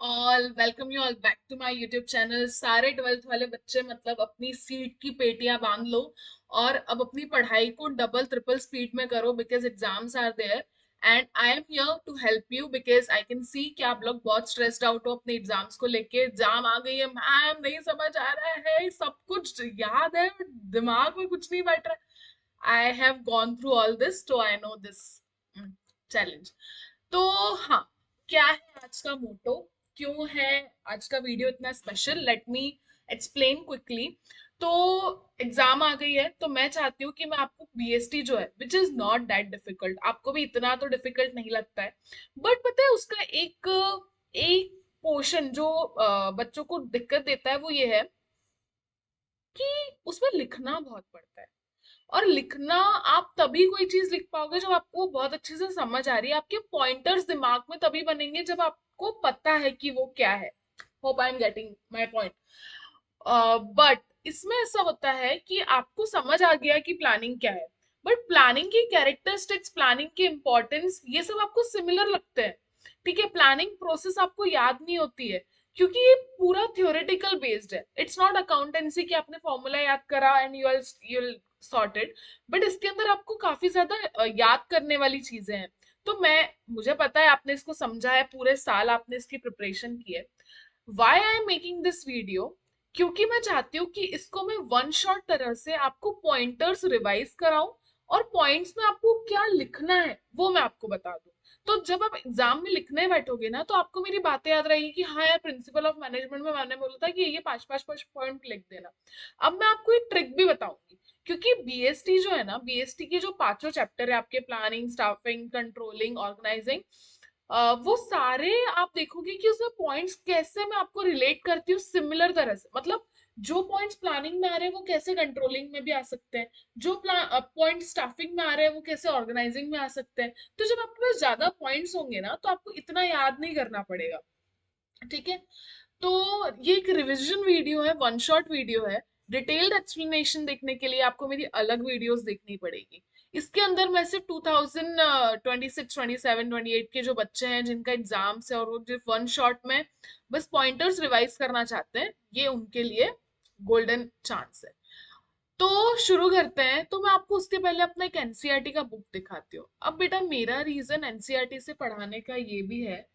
All welcome you all back to my YouTube channel. सारे 12th वाले बच्चे मतलब अपनी सीट की पेटियां बांध लो और अब अपनी पढ़ाई को डबल ट्रिपल स्पीड में करो because exams are there and I am here to help you because I can see कि आप लोग बहुत स्ट्रेस्ड आउट हो अपने एग्जाम्स को लेके। एग्जाम आ गई है मैम, नहीं समझ आ रहा है, सब कुछ याद है दिमाग में कुछ नहीं बैठ रहा। I have gone through all this तो आई नो दिस चैलेंज। तो हाँ, क्या है आज का मोटो, क्यों है आज का वीडियो इतना special, let me explain quickly. तो एग्जाम आ गई है तो मैं चाहती हूँ कि मैं आपको बीएसटी जो है which is not that difficult, आपको भी इतना तो डिफिकल्ट नहीं लगता है, बट पता है उसका एक एक पोर्शन जो बच्चों को दिक्कत देता है वो ये है कि उसमें लिखना बहुत पड़ता है। और लिखना, आप तभी कोई चीज लिख पाओगे जब आपको बहुत अच्छे से समझ आ रही है, आपके पॉइंटर्स दिमाग में तभी बनेंगे जब आपको पता है कि वो क्या है। Hope I am getting my point. But इसमें ऐसा होता है कि आपको समझ आ गया कि प्लानिंग क्या है, बट प्लानिंग की कैरेक्टरिस्टिक्स, प्लानिंग की इंपॉर्टेंस, ये सब आपको सिमिलर लगते हैं। ठीक है, प्लानिंग प्रोसेस आपको याद नहीं होती है क्योंकि ये पूरा थ्योरेटिकल बेस्ड है। इट्स नॉट अकाउंटेंसी कि आपने फॉर्मूला याद करा एंड यू सॉर्टेड, बट इसके अंदर आपको काफी ज्यादा याद करने वाली चीजें हैं। तो मुझे पता है आपने इसको समझा है, पूरे साल आपने इसकी प्रिपरेशन की है। Why I am making this video, क्योंकि मैं चाहती हूँ कि इसको मैं वन शॉट तरह से आपको पॉइंटर्स रिवाइज कराऊं और पॉइंट्स में आपको क्या लिखना है वो मैं आपको बता दूं। तो जब आप एग्जाम में लिखने बैठोगे ना तो आपको मेरी बातें याद रहेगी कि हाँ यार, प्रिंसिपल ऑफ मैनेजमेंट में मैंने बोला था कि ये पांच पांच पांच पॉइंट लिख देना। अब मैं आपको एक ट्रिक भी बताऊंगी, क्योंकि बीएसटी जो है ना, बीएसटी के जो पांचों चैप्टर है आपके, प्लानिंग, स्टाफिंग, कंट्रोलिंग, ऑर्गेनाइजिंग, वो सारे आप देखोगे कि उसमें पॉइंट्स कैसे मैं आपको रिलेट करती हूँ सिमिलर तरह से। मतलब जो पॉइंट्स प्लानिंग में आ रहे हैं वो कैसे कंट्रोलिंग में भी आ सकते हैं, जो पॉइंट स्टाफिंग में आ रहे हैं वो कैसे ऑर्गेनाइजिंग में आ सकते हैं। तो जब आपके पास ज्यादा पॉइंट्स होंगे ना तो आपको इतना याद नहीं करना पड़ेगा। ठीक है, तो ये एक रिवीजन वीडियो है, वन शॉट वीडियो है। डिटेल्ड एक्सप्लेनेशन देखने के लिए आपको मेरी अलग वीडियोस देखनी पड़ेगी। इसके अंदर मैं सिर्फ 2026 27 28 के जो बच्चे हैं जिनका एग्जाम्स है और वो जो वन शॉट में बस पॉइंटर्स रिवाइज करना चाहते हैं, ये उनके लिए गोल्डन चांस है। तो शुरू करते हैं। तो मैं आपको उसके पहले अपना एक एनसीईआरटी का बुक दिखाती हूँ। अब बेटा, मेरा रीजन एनसीईआरटी से पढ़ाने का ये भी है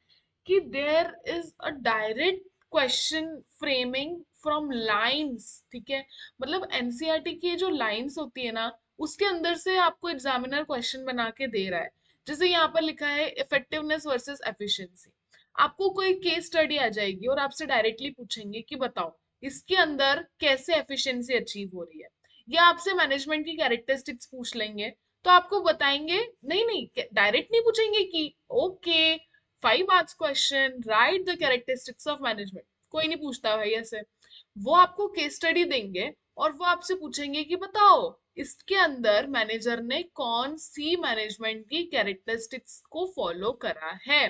कि there is a direct question framing from lines. ठीक है, मतलब एनसीईआरटी की जो लाइंस होती है ना, उसके अंदर से आपको एग्जामिनर क्वेश्चन बना के दे रहा है। जैसे यहाँ पर लिखा है इफेक्टिवनेस वर्सेस एफिशिएंसी। आपको कोई केस स्टडी आ जाएगी और आपसे डायरेक्टली पूछेंगे कि बताओ इसके अंदर कैसे एफिशिएंसी अचीव हो रही है, या आपसे मैनेजमेंट की कैरेक्टरिस्टिक्स पूछ लेंगे तो आपको बताएंगे। नहीं नहीं, डायरेक्ट नहीं पूछेंगे कि okay 5 marks question, right the characteristics of management, कोई नहीं पूछता भाई ऐसे। वो आपको केस स्टडी देंगे और वो आपसे पूछेंगे कि बताओ इसके अंदर मैनेजर ने कौन सी मैनेजमेंट की कैरेक्टरिस्टिक्स को फॉलो करा है।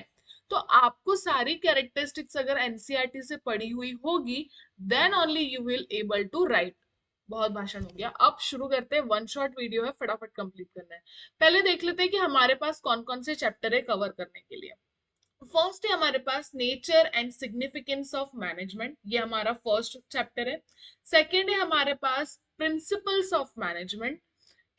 तो आपको सारी कैरेक्टरिस्टिक्स अगर एनसीईआरटी से पढ़ी हुई होगी, then only you will able to write. बहुत भाषण हो गया, अब शुरू करते हैं। वन शॉट वीडियो है, फटाफट कंप्लीट करना है। पहले देख लेते हैं कि हमारे पास कौन कौन से चैप्टर है कवर करने के लिए। फर्स्ट है हमारे पास nature and significance of management, ये हमारा फर्स्ट चैप्टर है। सेकंड है हमारे पास प्रिंसिपल्स ऑफ मैनेजमेंट।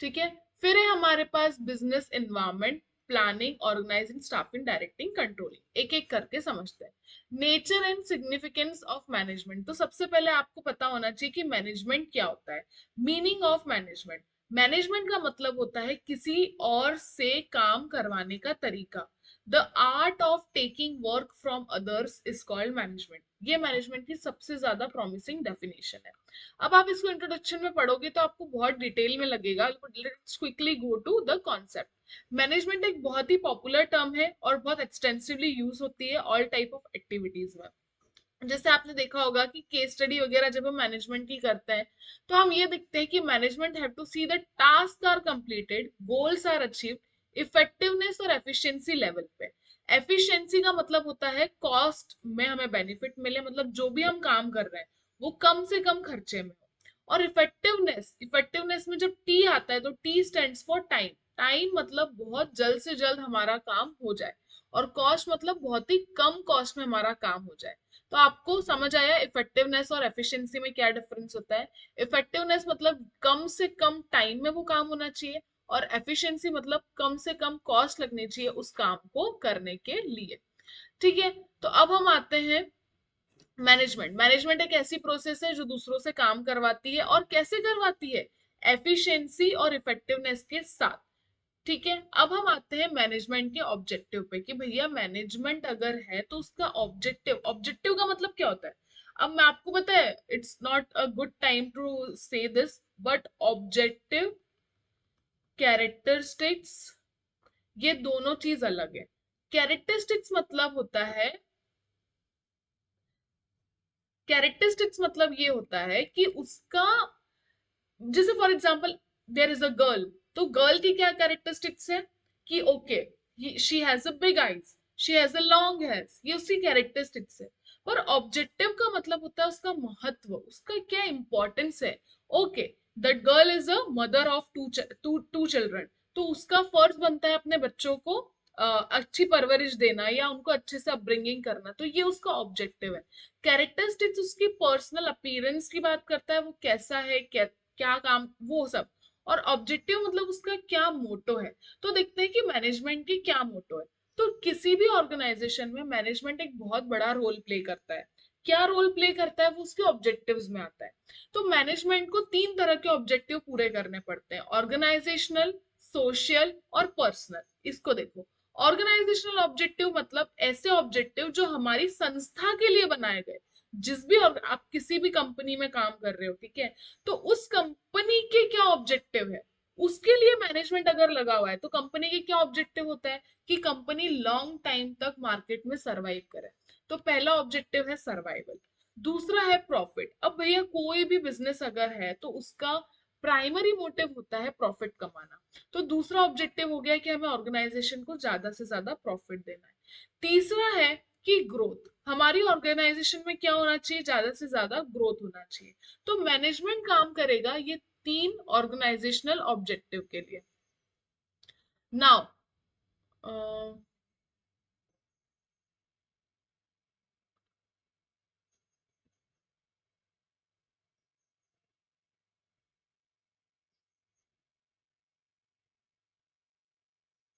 ठीक है, फिर है हमारे पास business environment, planning, organising, staffing, directing, controlling. एक एक करके समझते हैं। Nature and significance of management, तो सबसे पहले आपको पता होना चाहिए कि मैनेजमेंट क्या होता है। मीनिंग ऑफ मैनेजमेंट, मैनेजमेंट का मतलब होता है किसी और से काम करवाने का तरीका। The art of taking work from others is called management. ये मैनेजमेंट की सबसे ज्यादा प्रॉमिसिंग डेफिनेशन है। अब आप इसको इंट्रोडक्शन में पढ़ोगे तो आपको बहुत डिटेल में लगेगा। Let's quickly go to the concept. Management एक बहुत ही पॉपुलर टर्म है और बहुत एक्सटेंसिवली यूज होती है ऑल टाइप ऑफ एक्टिविटीज में। जैसे आपने देखा होगा कि केस स्टडी वगैरह जब हम मैनेजमेंट की करते हैं तो हम ये देखते हैं कि management have to see the task are completed, goals are achieved, effectiveness और एफिशिएंसी लेवल पे। एफिशिएंसी का मतलब होता है कॉस्ट में हमें बेनिफिट मिले, मतलब जो भी हम काम कर रहे हैं वो कम से कम खर्चे में हो। और इफेक्टिवनेस, इफेक्टिवनेस में जब टी आता है तो T stands for time. Time मतलब बहुत जल्द से जल्द हमारा काम हो जाए। और कॉस्ट मतलब बहुत ही कम कॉस्ट में हमारा काम हो जाए। तो आपको समझ आया इफेक्टिवनेस और एफिशिएंसी में क्या डिफरेंस होता है? इफेक्टिवनेस मतलब कम से कम टाइम में वो काम होना चाहिए, और एफिशिएंसी मतलब कम से कम कॉस्ट लगनी चाहिए उस काम को करने के लिए। ठीक है, तो अब हम आते हैं मैनेजमेंट। मैनेजमेंट एक ऐसी प्रोसेस है जो दूसरों से काम करवाती है, और कैसे करवाती है? एफिशिएंसी और इफेक्टिवनेस के साथ। ठीक है, अब हम आते हैं मैनेजमेंट के ऑब्जेक्टिव पे कि भैया मैनेजमेंट अगर है तो उसका ऑब्जेक्टिव, ऑब्जेक्टिव का मतलब क्या होता है? अब मैं आपको पता है, it's not a good time to say this, but objective, characteristics, ये दोनों चीज अलग है। कैरेक्टरिस्टिक्स मतलब होता है, कैरेक्टरिस्टिक्स मतलब ये होता है कि उसका, जैसे for example there is a girl, तो गर्ल की क्या कैरेक्टरिस्टिक्स है कि okay she has a big eyes, she has a long hairs, ये उसकी कैरेक्टरिस्टिक्स है। पर ऑब्जेक्टिव का मतलब होता है उसका महत्व, उसका क्या इंपॉर्टेंस है। Okay, that girl is a mother of two children, तो उसका फर्ज बनता है अपने बच्चों को अच्छी परवरिश देना या उनको अच्छे से अपब्रिंगिंग करना, तो ये उसका ऑब्जेक्टिव है। कैरेक्टरिस्टिक्स उसकी पर्सनल अपीयरेंस की बात करता है, वो कैसा है, क्या काम, वो सब। और ऑब्जेक्टिव मतलब उसका क्या मोटो है। तो देखते हैं कि मैनेजमेंट की क्या मोटो है। तो किसी भी ऑर्गेनाइजेशन में मैनेजमेंट एक बहुत बड़ा रोल प्ले करता है। क्या रोल प्ले करता है वो उसके ऑब्जेक्टिव्स में आता है। तो मैनेजमेंट को तीन तरह के ऑब्जेक्टिव पूरे करने पड़ते हैं, ऑर्गेनाइजेशनल, सोशल और पर्सनल। इसको देखो, ऑर्गेनाइजेशनल ऑब्जेक्टिव मतलब ऐसे ऑब्जेक्टिव जो हमारी संस्था के लिए बनाए गए। जिस भी आप किसी भी कंपनी में काम कर रहे हो, ठीक है, तो उस कंपनी के क्या ऑब्जेक्टिव है, उसके लिए मैनेजमेंट अगर लगा हुआ है तो कंपनी के क्या ऑब्जेक्टिव होता है कि कंपनी लॉन्ग टाइम तक मार्केट में सरवाइव करे। तो पहला ऑब्जेक्टिव है सर्वाइवल। दूसरा है प्रॉफिट। अब भैया कोई भी बिजनेस अगर है तो उसका प्राइमरी मोटिव होता है प्रॉफिट कमाना। तो दूसरा ऑब्जेक्टिव हो गया कि हमें ऑर्गेनाइजेशन को ज्यादा से ज्यादा प्रॉफिट देना है। तीसरा है कि ग्रोथ, हमारी ऑर्गेनाइजेशन में क्या होना चाहिए, ज्यादा से ज्यादा ग्रोथ होना चाहिए। तो मैनेजमेंट काम करेगा ये तीन ऑर्गेनाइजेशनल ऑब्जेक्टिव के लिए। Now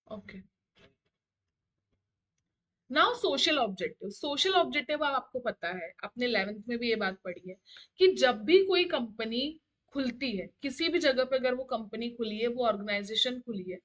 okay, now social objective. Social objective आपको पता है, आपने 11th में भी ये बात पढ़ी है कि जब भी कोई कंपनी खुलती है, किसी भी जगह पे अगर वो कंपनी खुली है, वो ऑर्गेनाइजेशन खुली है,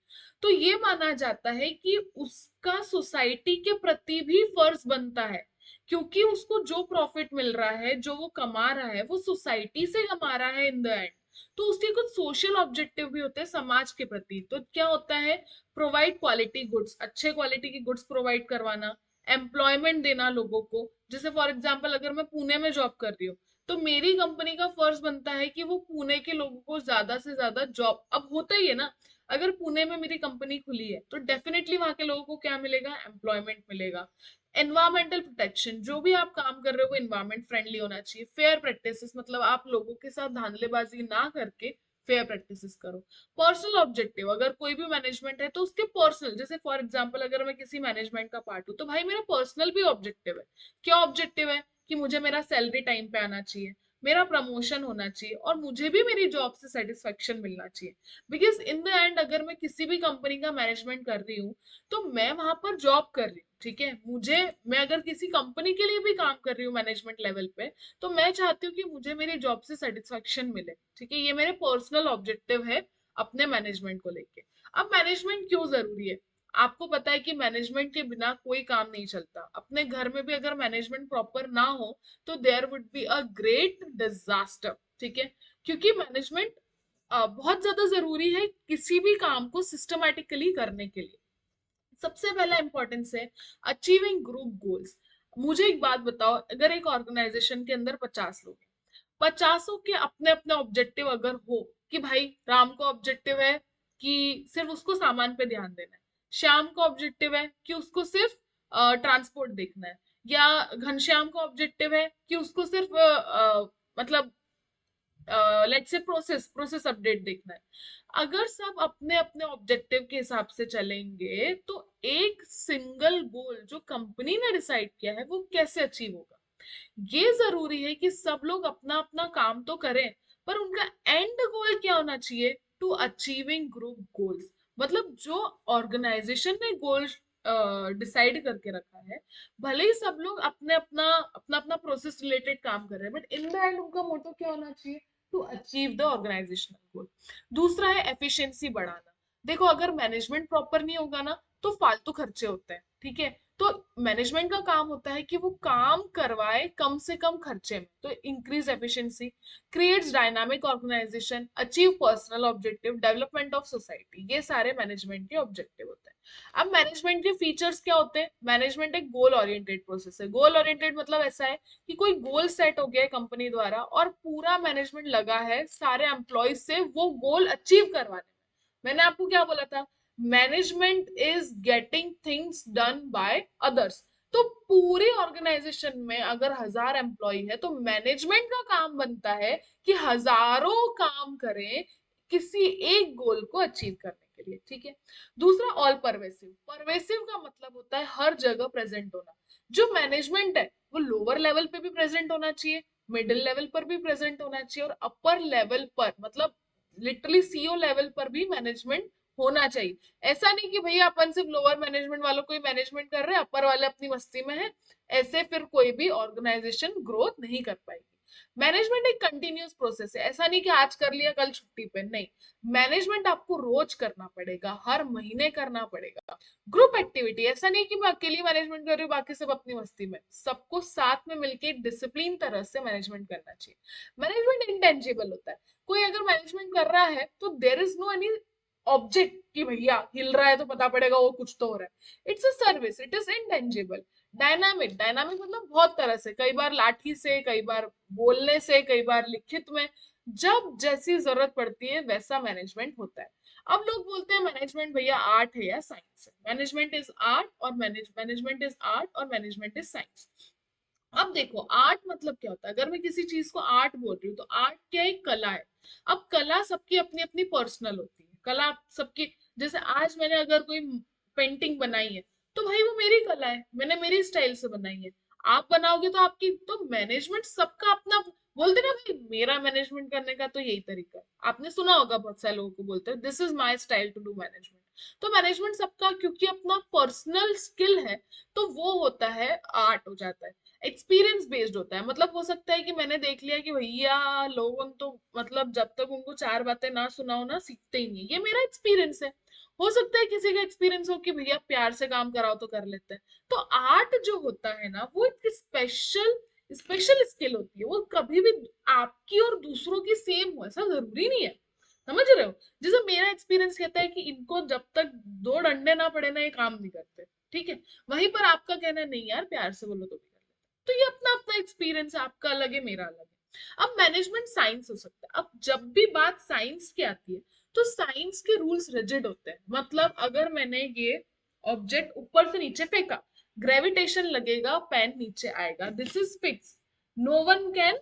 तो ये माना जाता है कि उसका सोसाइटी के प्रति भी फर्ज बनता है, क्योंकि उसको जो प्रॉफिट मिल रहा है, जो वो कमा रहा है, वो सोसाइटी से कमा रहा है इन द एंड। तो उसके कुछ सोशल ऑब्जेक्टिव भी होते हैं समाज के प्रति। तो क्या होता है? प्रोवाइड क्वालिटी गुड्स, अच्छे क्वालिटी की गुड्स प्रोवाइड करवाना, एम्प्लॉयमेंट देना लोगों को। जैसे फॉर एग्जाम्पल अगर मैं पुणे में जॉब कर रही हूँ, तो मेरी कंपनी का फर्ज बनता है कि वो पुणे के लोगों को ज्यादा से ज्यादा जॉब, अब होता ही है ना, अगर पुणे में मेरी कंपनी खुली है तो डेफिनेटली वहां के लोगों को क्या मिलेगा, एम्प्लॉयमेंट मिलेगा। एनवायरमेंटल प्रोटेक्शन, जो भी आप काम कर रहे हो वो एनवायरमेंट फ्रेंडली होना चाहिए। फेयर प्रैक्टिसेस मतलब आप लोगों के साथ धांधलेबाजी ना करके फेयर प्रैक्टिसेस करो। पर्सनल ऑब्जेक्टिव, अगर कोई भी मैनेजमेंट है तो उसके पर्सनल, जैसे फॉर एग्जांपल अगर मैं किसी मैनेजमेंट का पार्ट हूँ तो भाई मेरा पर्सनल भी ऑब्जेक्टिव है। क्या ऑब्जेक्टिव है कि मुझे मेरा सैलरी टाइम पे आना चाहिए, मेरा प्रमोशन होना चाहिए, और मुझे भी मेरी जॉब से सेटिस्फेक्शन मिलना चाहिए। बिकॉज इन द एंड अगर मैं किसी भी कंपनी का मैनेजमेंट कर रही हूँ तो मैं वहां पर जॉब कर रही हूँ, ठीक है, मुझे, मैं अगर किसी कंपनी के लिए भी काम कर रही हूँ मैनेजमेंट लेवल पे, तो मैं चाहती हूँ कि मुझे मेरी जॉब से सेटिस्फेक्शन मिले। ठीक है, ये मेरे पर्सनल ऑब्जेक्टिव है अपने मैनेजमेंट को लेके। अब मैनेजमेंट क्यों जरूरी है? आपको पता है कि मैनेजमेंट के बिना कोई काम नहीं चलता। अपने घर में भी अगर मैनेजमेंट प्रॉपर ना हो तो there would be a great disaster. ठीक है, क्योंकि मैनेजमेंट बहुत ज्यादा जरूरी है किसी भी काम को सिस्टमैटिकली करने के लिए। सबसे पहला इंपॉर्टेंस है अचीविंग ग्रुप गोल्स। मुझे एक बात बताओ, अगर एक ऑर्गेनाइजेशन के अंदर 50 लोग हैं, 50 के अपने अपने ऑब्जेक्टिव अगर हो कि भाई राम को ऑब्जेक्टिव है कि सिर्फ उसको सामान पे ध्यान देना है, श्याम को ऑब्जेक्टिव है कि उसको सिर्फ ट्रांसपोर्ट देखना है, या घनश्याम को ऑब्जेक्टिव है कि उसको सिर्फ मतलब लेट्स से प्रोसेस अपडेट देखना है। अगर सब अपने अपने ऑब्जेक्टिव के हिसाब से चलेंगे तो एक सिंगल गोल जो कंपनी ने डिसाइड किया है वो कैसे अचीव होगा। ये जरूरी है कि सब लोग अपना अपना काम तो करें, पर उनका एंड गोल क्या होना चाहिए, टू अचीविंग ग्रुप गोल्स। मतलब जो ऑर्गेनाइजेशन ने गोल डिसाइड करके रखा है, भले ही सब लोग अपने अपना अपना अपना प्रोसेस रिलेटेड काम कर रहे हैं, बट इन द एंड उनका मोटो क्या होना चाहिए, टू अचीव द ऑर्गेनाइजेशनल गोल। दूसरा है एफिशिएंसी बढ़ाना। देखो अगर मैनेजमेंट प्रॉपर नहीं होगा ना तो फालतू खर्चे होते हैं, ठीक है। तो मैनेजमेंट का काम होता है कि वो काम करवाए कम से कम खर्चे में, तो increase efficiency, creates dynamic organisation, achieve personal objective, development of society. ये सारे मैनेजमेंट के ऑब्जेक्टिव होते हैं। अब मैनेजमेंट के फीचर्स क्या होते हैं, मैनेजमेंट एक गोल ओरिएंटेड प्रोसेस है। गोल ओरिएंटेड मतलब ऐसा है कि कोई गोल सेट हो गया है कंपनी द्वारा और पूरा मैनेजमेंट लगा है सारे एम्प्लॉयज से वो गोल अचीव करवाने में। मैंने आपको क्या बोला था, management is getting things done by others. तो पूरी ऑर्गेनाइजेशन में अगर 1000 एम्प्लॉय है तो मैनेजमेंट का काम बनता है कि हजारों काम करें किसी एक गोल को अचीव करने के लिए, ठीक है। दूसरा ऑल परवेसिव। परवेसिव का मतलब होता है हर जगह प्रेजेंट होना। जो मैनेजमेंट है वो लोअर लेवल पे भी प्रेजेंट होना चाहिए, मिडिल लेवल पर भी प्रेजेंट होना चाहिए, और अपर लेवल पर मतलब लिटरली सीईओ लेवल पर भी मैनेजमेंट होना चाहिए। ऐसा नहीं कि भैया अपन सिर्फ लोअर मैनेजमेंट वालों को ही मैनेजमेंट कर रहे हैं, अपर वाले अपनी मस्ती में है। ऐसे फिर कोई भी ऑर्गेनाइजेशन ग्रोथ नहीं कर पाएगी। मैनेजमेंट एक कंटिन्यूअस प्रोसेस है, ऐसा नहीं कि आज कर लिया कल छुट्टी पे, नहीं। मैनेजमेंट आपको रोज करना पड़ेगा, हर महीने करना पड़ेगा। ग्रुप एक्टिविटी, ऐसा नहीं कि मैं अकेली मैनेजमेंट कर रही हूँ बाकी सब अपनी मस्ती में, सबको साथ में मिलके डिसिप्लिन तरह से मैनेजमेंट करना चाहिए। मैनेजमेंट इंटेंजिबल होता है। कोई अगर मैनेजमेंट कर रहा है तो there is no any object कि भैया हिल रहा है तो पता पड़ेगा वो कुछ तो हो रहा है। It's a service, it is intangible. Dynamic, dynamic मतलब बहुत तरह से, कई बार लाठी से, कई बार बोलने से, कई बार लिखित में, जब जैसी जरूरत पड़ती है वैसा मैनेजमेंट होता है। अब लोग बोलते हैं मैनेजमेंट भैया आर्ट है या साइंस है। मैनेजमेंट इज आर्ट और मैनेजमेंट इज आर्ट और मैनेजमेंट इज साइंस। अब देखो आर्ट मतलब क्या होता है, अगर मैं किसी चीज को आर्ट बोल रही हूँ तो आर्ट क्या एक कला है। अब कला सबकी अपनी अपनी पर्सनल होती है, कला सबकी। जैसे आज मैंने अगर कोई पेंटिंग बनाई है तो भाई वो मेरी कला है, मैंने मेरी स्टाइल से बनाई है। आप बनाओगे तो आपकी, तो मैनेजमेंट सबका अपना। बोलते ना भाई मेरा मैनेजमेंट करने का तो यही तरीका है, आपने सुना होगा बहुत सारे लोगों को बोलते हैं this is my style to do management. तो मैनेजमेंट सबका क्योंकि अपना पर्सनल स्किल है तो वो होता है, आर्ट हो जाता है। एक्सपीरियंस बेस्ड होता है, मतलब हो सकता है कि मैंने देख लिया कि भैया लोगों तो मतलब जब तक उनको 4 बातें ना सुनाओ ना सीखते ही नहीं, ये मेरा एक्सपीरियंस है। हो सकता है किसी का एक्सपीरियंस हो कि भैया प्यार से काम कराओ तो कर लेते हैं। तो आर्ट जो होता है ना वो एक स्पेशल स्पेशल स्किल होती है, वो कभी भी आपकी और दूसरों की सेम हो ऐसा जरूरी नहीं है। समझ रहे हो। जैसे मेरा एक्सपीरियंस कहता है कि इनको जब तक 2 डंडे ना पड़े ना ये काम नहीं करते, ठीक है। वहीं पर आपका कहना है नहीं यार प्यार से बोलो तो भी कर लेते। तो ये अपना अपना एक्सपीरियंस, आपका अलग है मेरा अलग है। अब मैनेजमेंट साइंस हो सकता है। अब जब भी बात साइंस की आती है तो साइंस के रूल्स रिजिड होते हैं। मतलब अगर मैंने ये ऑब्जेक्ट ऊपर से नीचे फेंका, ग्रेविटेशन लगेगा, पेन नीचे आएगा, this is fix. No one can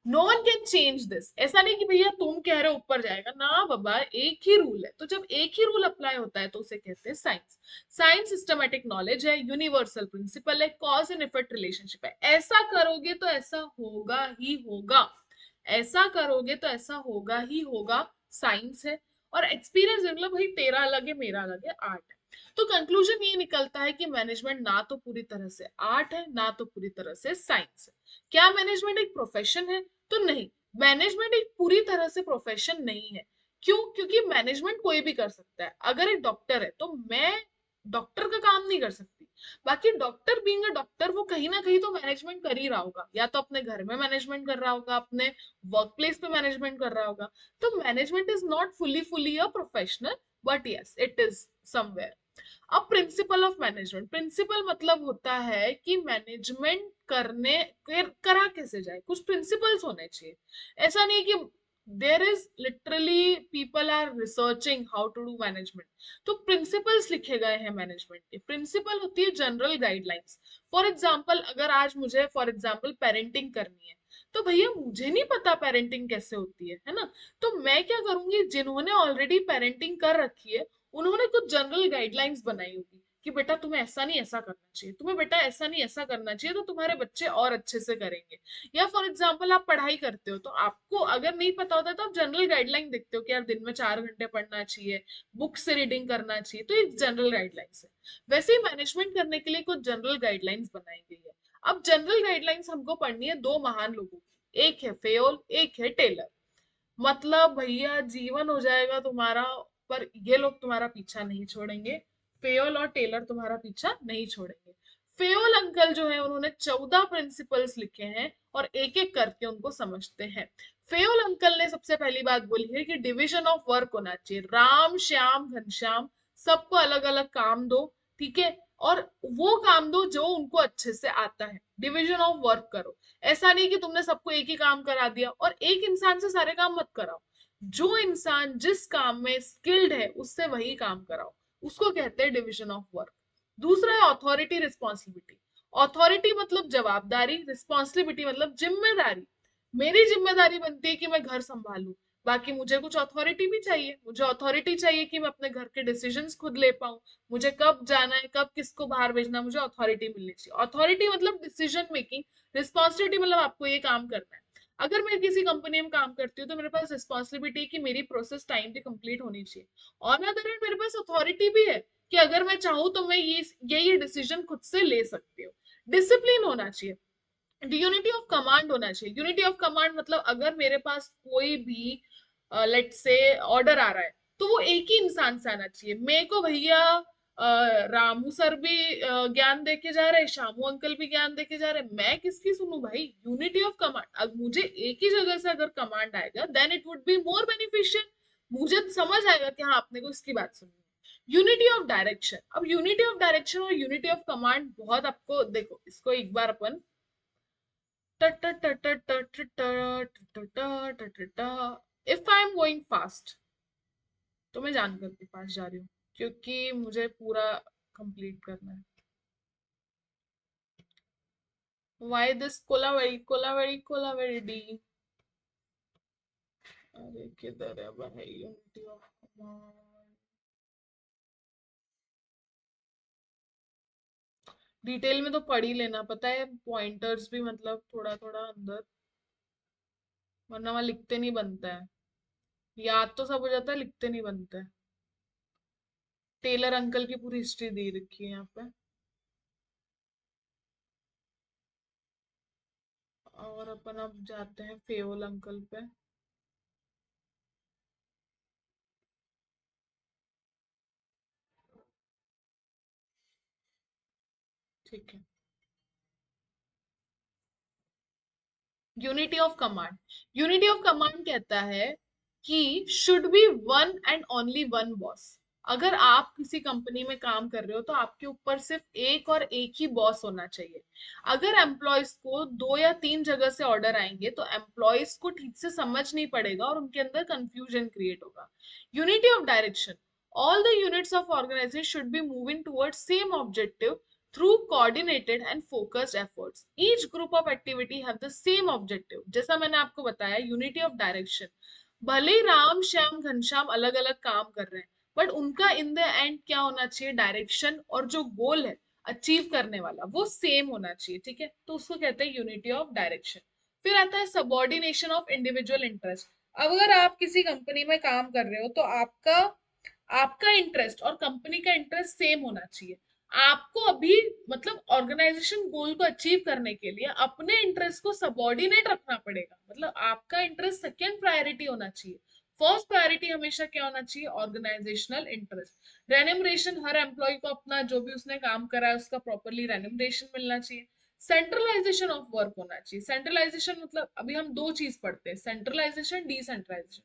no one can change this. ऐसा नहीं कि भैया तुम कह रहे हो ऊपर जाएगा ना बाबा, एक ही रूल है। तो जब एक ही रूल अप्लाई होता है तो उसे कहते हैं साइंस। साइंस सिस्टमैटिक नॉलेज है, यूनिवर्सल प्रिंसिपल है, कॉज एंड इफेक्ट रिलेशनशिप है। ऐसा करोगे तो ऐसा होगा ही होगा, ऐसा करोगे तो ऐसा होगा ही होगा, साइंस है। और एक्सपीरियंस मतलब भाई तेरा अलग है मेरा अलग है, आर्ट है। तो कंक्लूजन ये निकलता है कि मैनेजमेंट ना तो पूरी तरह से आर्ट है ना तो पूरी तरह से साइंस है। क्या मैनेजमेंट एक प्रोफेशन है, तो नहीं। मैनेजमेंट एक पूरी तरह से प्रोफेशन नहीं है। क्यों, क्योंकि मैनेजमेंट कोई भी कर सकता है। अगर एक डॉक्टर है तो मैं डॉक्टर का काम नहीं कर सकती। बाकी डॉक्टर बीइंग अ डॉक्टर वो कहीं ना कहीं तो मैनेजमेंट कर ही रहा होगा, या तो अपने घर में मैनेजमेंट कर रहा होगा, अपने वर्क प्लेस पे मैनेजमेंट कर रहा होगा। तो management is not fully a professional, but yes it is somewhere. अब प्रिंसिपल ऑफ मैनेजमेंट, प्रिंसिपल मतलब होता है कि मैनेजमेंट करा कैसे जाए, कुछ प्रिंसिपल्स होने चाहिए। ऐसा नहीं कि there is literally people are researching how to do management. तो प्रिंसिपल्स लिखे गए हैं मैनेजमेंट के। प्रिंसिपल होती है जनरल गाइडलाइंस। फॉर एग्जाम्पल अगर आज मुझे फॉर एग्जाम्पल पेरेंटिंग करनी है, तो भैया मुझे नहीं पता पेरेंटिंग कैसे होती है ना। तो मैं क्या करूंगी, जिन्होंने ऑलरेडी पेरेंटिंग कर रखी है उन्होंने कुछ जनरल गाइडलाइंस बनाई होगी कि बेटा तुम्हें ऐसा नहीं ऐसा करना चाहिए, तुम्हें बेटा ऐसा नहीं ऐसा करना चाहिए, तो तुम्हारे बच्चे और अच्छे से करेंगे। या फॉर एग्जाम्पल आप पढ़ाई करते हो, तो आपको अगर नहीं पता होता तो आप जनरल गाइडलाइन देखते हो कि यार दिन में 4 घंटे पढ़ना चाहिए, बुक से रीडिंग करना चाहिए, तो ये जनरल गाइडलाइंस है। वैसे ही मैनेजमेंट करने के लिए कुछ जनरल गाइडलाइंस बनाई गई है। अब जनरल गाइडलाइंस हमको पढ़नी है दो महान लोगों की, एक है फेयोल, एक है टेलर। मतलब भैया जीवन हो जाएगा तुम्हारा, पर ये लोग तुम्हारा पीछा नहीं छोड़ेंगे। फेयोल और टेलर तुम्हारा पीछा नहीं छोड़ेंगे। फेयोल अंकल जो है उन्होंने 14 प्रिंसिपल्स लिखे हैं और एक एक करके उनको समझते हैं। फेयोल अंकल ने सबसे पहली बात बोली है कि डिविजन ऑफ वर्क होना चाहिए। राम श्याम घनश्याम सबको अलग अलग काम दो, ठीक है, और वो काम दो जो उनको अच्छे से आता है। डिविजन ऑफ वर्क करो। ऐसा नहीं कि तुमने सबको एक ही काम करा दिया, और एक इंसान से सारे काम मत कराओ। जो इंसान जिस काम में स्किल्ड है उससे वही काम कराओ, उसको कहते हैं डिविजन ऑफ वर्क। दूसरा है अथॉरिटी रिस्पॉन्सिबिलिटी। अथॉरिटी मतलब जवाबदारी, रिस्पॉन्सिबिलिटी मतलब जिम्मेदारी। मेरी जिम्मेदारी बनती है कि मैं घर संभालूं, बाकी मुझे कुछ अथॉरिटी भी चाहिए। मुझे अथॉरिटी चाहिए कि मैं अपने घर के डिसीजंस खुद ले पाऊं। मुझे कब जाना है, कब किसको बाहर भेजना, मुझे अथॉरिटी मिलनी चाहिए। अथॉरिटी मतलब डिसीजन मेकिंग। रिस्पॉन्सिबिलिटी मतलब आपको ये काम करना है। अगर मैं किसी कंपनी में काम करती हूँ तो मेरे पास रिस्पॉन्सिबिलिटी है कि मेरी प्रोसेस टाइम पे कंप्लीट होनी चाहिए। ऑन अदर हैंड मेरे पास अथॉरिटी भी है कि अगर मैं चाहूँ तो मैं ये डिसीजन खुद से ले सकती हूँ। डिसिप्लिन होना चाहिए। यूनिटी ऑफ कमांड होना चाहिए। यूनिटी ऑफ कमांड मतलब अगर मेरे पास कोई भी लेट से ऑर्डर आ रहा है, तो वो एक ही इंसान से आना चाहिए। मेरे को भैया रामू सर भी ज्ञान देके जा रहे हैं, शामू अंकल भी ज्ञान देके जा रहे हैं, मैं किसकी सुनूं भाई। Unity of command. अब मुझे एक ही जगह से अगर कमांड आएगा then it would be more beneficial. मुझे समझ आएगा कि हाँ आपने को इसकी बात सुननी है। Unity of direction. अब यूनिटी ऑफ डायरेक्शन और यूनिटी ऑफ कमांड बहुत आपको देखो, इसको एक बार अपन if I am going fast, तो मैं जानकर के पास जा रही हूँ क्योंकि मुझे पूरा कंप्लीट करना है। Why this Kolaveri D. अरे किधर है भाई यूनिटी ऑफ कमांड। डिटेल में तो पढ़ ही लेना, पता है पॉइंटर्स भी मतलब थोड़ा थोड़ा अंदर, वरना वहां लिखते नहीं बनता है। याद तो सब हो जाता है, लिखते नहीं बनता है। टेलर अंकल की पूरी हिस्ट्री दे रखी है यहाँ पे। और अपन अब जाते हैं फेओल अंकल पे। ठीक है। Unity of command. Unity of command कहता है कि should be one and only one boss. अगर आप किसी कंपनी में काम कर रहे हो तो आपके ऊपर सिर्फ एक और एक ही बॉस होना चाहिए। अगर एम्प्लॉयज को दो या तीन जगह से ऑर्डर आएंगे तो एम्प्लॉयज को ठीक से समझ नहीं पड़ेगा और उनके अंदर कंफ्यूजन क्रिएट होगा। Unity of direction. All the units of organisation should be moving towards same objective through coordinated and focused efforts. Each group of activity have the same objective. जैसा मैंने आपको बताया यूनिटी ऑफ डायरेक्शन। भले ही राम श्याम घनश्याम अलग अलग काम कर रहे हैं, बट उनका इन द एंड क्या होना चाहिए, डायरेक्शन और जो गोल है अचीव करने वाला वो सेम होना चाहिए। ठीक है, तो उसको कहते हैं यूनिटी ऑफ डायरेक्शन। फिर आता है सबॉर्डिनेशन ऑफ इंडिविजुअल इंटरेस्ट। अब अगर आप किसी कंपनी में काम कर रहे हो तो आपका आपका इंटरेस्ट और कंपनी का इंटरेस्ट सेम होना चाहिए। आपको अभी मतलब ऑर्गेनाइजेशन गोल को अचीव करने के लिए अपने इंटरेस्ट को सबॉर्डिनेट रखना पड़ेगा। मतलब आपका इंटरेस्ट सेकेंड प्रायोरिटी होना चाहिए। फर्स्ट प्रायोरिटी हमेशा क्या होना चाहिए, ऑर्गेनाइजेशनल इंटरेस्ट। रेन्यूमरेशन, हर एम्प्लॉय को अपना जो भी उसने काम करा है उसका प्रॉपरली रेन्यूमरेशन मिलना चाहिए। सेंट्रलाइजेशन ऑफ वर्क होना चाहिए। सेंट्रलाइजेशन मतलब अभी हम दो चीज पढ़ते हैं, सेंट्रलाइजेशन डिसेंट्रलाइजेशन।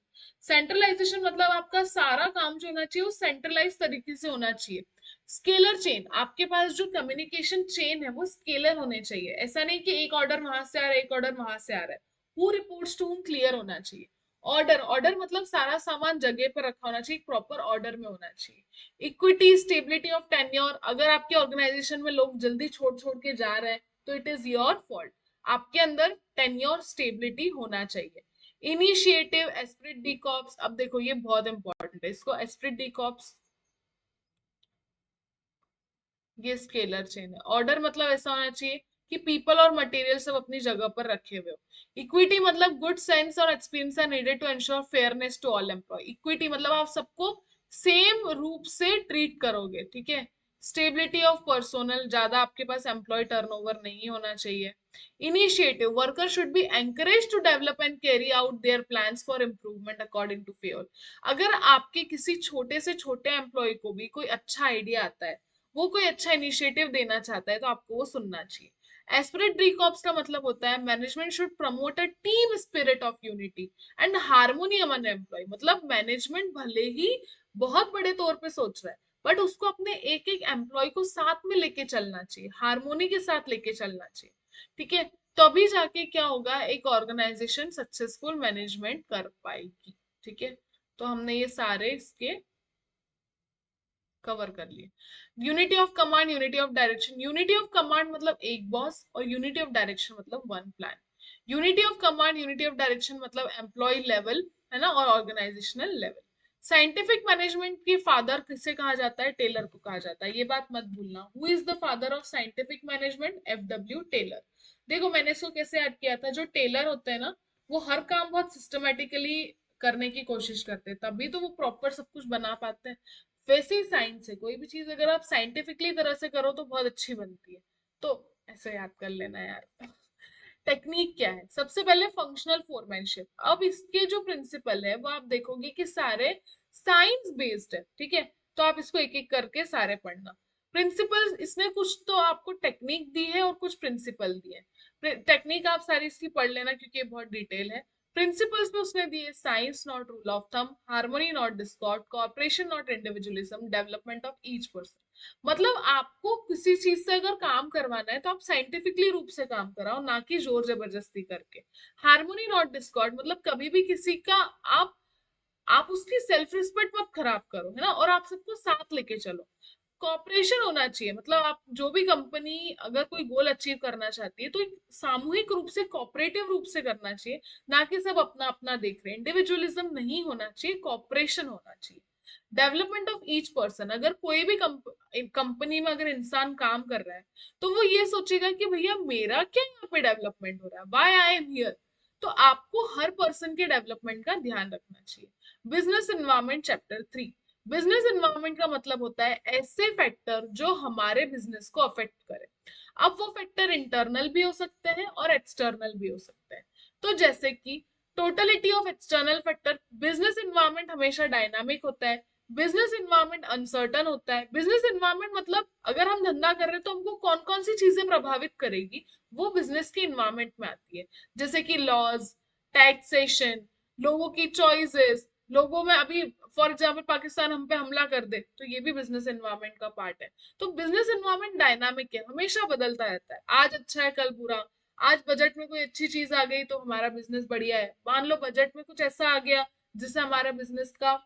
सेंट्रलाइजेशन मतलब आपका सारा काम जो होना चाहिए वो सेंट्रलाइज तरीके से होना चाहिए। स्केलर चेन, आपके पास जो कम्युनिकेशन चेन है वो स्केलर होने चाहिए। ऐसा नहीं कि एक ऑर्डर वहां से आ रहा है, एक ऑर्डर वहां से आ रहा है। Who reports to whom clear होना चाहिए। ऑर्डर, ऑर्डर मतलब सारा सामान जगह पर रखा होना चाहिए, प्रॉपर ऑर्डर में होना चाहिए। इक्विटी, स्टेबिलिटी ऑफ टेन्योर, अगर आपके ऑर्गेनाइजेशन में लोग जल्दी छोड़ छोड़ के जा रहे हैं तो इट इज योर फॉल्ट, आपके अंदर टेन्योर स्टेबिलिटी होना चाहिए। इनिशिएटिव, एस्पिरिट डी कॉर्प्स, अब देखो ये बहुत इंपॉर्टेंट है, इसको एस्पिरिट डी कॉर्प्स, ये स्केलर चेन है। ऑर्डर मतलब ऐसा होना चाहिए कि पीपल और मटेरियल सब अपनी जगह पर रखे हुए हो। इक्विटी मतलब गुड सेंस और experience are needed to ensure fairness to all employ. Equity मतलब आप सबको सेम रूप से ट्रीट करोगे, ठीक है। स्टेबिलिटी ऑफ पर्सोनल, ज्यादा आपके पास एम्प्लॉय टर्नओवर नहीं होना चाहिए। Initiative, worker should be encourage to develop and carry out their plans for improvement according to fair. अगर आपके किसी छोटे से छोटे एम्प्लॉय को भी कोई अच्छा आइडिया आता है, वो कोई अच्छा इनिशिएटिव देना चाहता है, तो आपको वो सुनना चाहिए। एस्पिरेट रिकॉप्स का मतलब होता है management should promote a team spirit of unity and harmony among employ. मतलब मैनेजमेंट भले ही बहुत बड़े तौर पे सोच रहा है, बट उसको अपने एक एक एम्प्लॉय को साथ में लेके चलना चाहिए, हार्मोनी के साथ लेके चलना चाहिए, ठीक है। तभी जाके क्या होगा, एक ऑर्गेनाइजेशन सक्सेसफुल मैनेजमेंट कर पाएगी, ठीक है। तो हमने ये सारे इसके कवर कर लिए। Unity of command, unity of direction, unity of command मतलब एक बॉस, और यूनिटी ऑफ डायरेक्शन मतलब one plan. Unity of command, unity of direction मतलब एम्प्लॉय लेवल, है ना, और ऑर्गेनाइजेशनल लेवल। साइंटिफिक मैनेजमेंट के फादर किसे कहा जाता है, टेलर को कहा जाता है, ये बात मत भूलना। Who is the father of scientific management, FW Taylor. देखो मैंने इसको कैसे याद किया था, जो टेलर होते हैं ना, वो हर काम बहुत सिस्टमेटिकली करने की कोशिश करते हैं, तभी तो वो प्रॉपर सब कुछ बना पाते हैं। वैसे ही साइंस है, कोई भी चीज अगर आप साइंटिफिकली तरह से करो तो बहुत अच्छी बनती है। तो ऐसे याद कर लेना यार। टेक्निक क्या है, सबसे पहले फंक्शनल फोरमैनशिप। अब इसके जो प्रिंसिपल है वो आप देखोगे कि सारे साइंस बेस्ड है, ठीक है। तो आप इसको एक एक करके सारे पढ़ना। प्रिंसिपल्स, इसने कुछ तो आपको टेक्निक दी है और कुछ प्रिंसिपल दिए हैं। टेक्निक आप सारी इसकी पढ़ लेना क्योंकि ये बहुत डिटेल है। प्रिंसिपल्स में उसने दिए science not rule of thumb, harmony not Discord, corporation not individualism, development of each person. मतलब आपको किसी चीज से अगर काम करवाना है तो आप साइंटिफिकली रूप से काम कराओ, ना कि जोर जबरदस्ती करके। हार्मोनी नॉट डिस्कॉर्ड मतलब कभी भी किसी का आप उसकी सेल्फ रिस्पेक्ट मत खराब करो, है ना, और आप सबको साथ लेके चलो। कॉपरेशन होना चाहिए, मतलब आप जो भी कंपनी अगर कोई गोल अचीव करना चाहती है तो एक सामूहिक रूप से कॉपरेटिव रूप से करना चाहिए, ना कि सब अपना अपना देख रहे हैं। इंडिविजुअलिज्म नहीं होना चाहिए, कॉपरेशन होना चाहिए। डेवलपमेंट ऑफ ईच पर्सन, अगर कोई भी कंपनी में अगर इंसान काम कर रहा है तो वो ये सोचेगा कि भैया मेरा क्या यहाँ पे डेवलपमेंट हो रहा है, व्हाई आई एम हियर। तो आपको हर पर्सन के डेवलपमेंट का ध्यान रखना चाहिए। Business environment chapter 3। Business environment का मतलब होता है ऐसे फैक्टर जो हमारे बिजनेस को अफेक्ट करे। अब वो फैक्टर इंटरनल भी हो सकते हैं और एक्सटर्नल भी हो सकते हैं। तो जैसे कि totality of external factor, business environment हमेशा डायनामिक होता है, बिजनेस एनवायरनमेंट अनसर्टन होता है। बिजनेस एनवायरनमेंट मतलब अगर हम धंधा कर रहे हैं तो हमको कौन कौन सी चीजें प्रभावित करेगी, वो बिजनेस के एनवायरनमेंट में आती है। जैसे कि लॉज, टैक्सेशन, लोगों की चॉइसेस, लोगों में अभी फॉर एग्जाम्पल पाकिस्तान हम पे हमला कर दे तो ये भी बिजनेस एनवायरनमेंट का पार्ट है। तो बिजनेस एनवायरनमेंट डायनामिक है, हमेशा बदलता रहता है, आज अच्छा है कल बुरा। आज बजट में कोई अच्छी चीज आ गई तो हमारा बिजनेस बढ़िया है, मान लो बजट में कुछ ऐसा आ गया जिससे हमारा बिजनेस का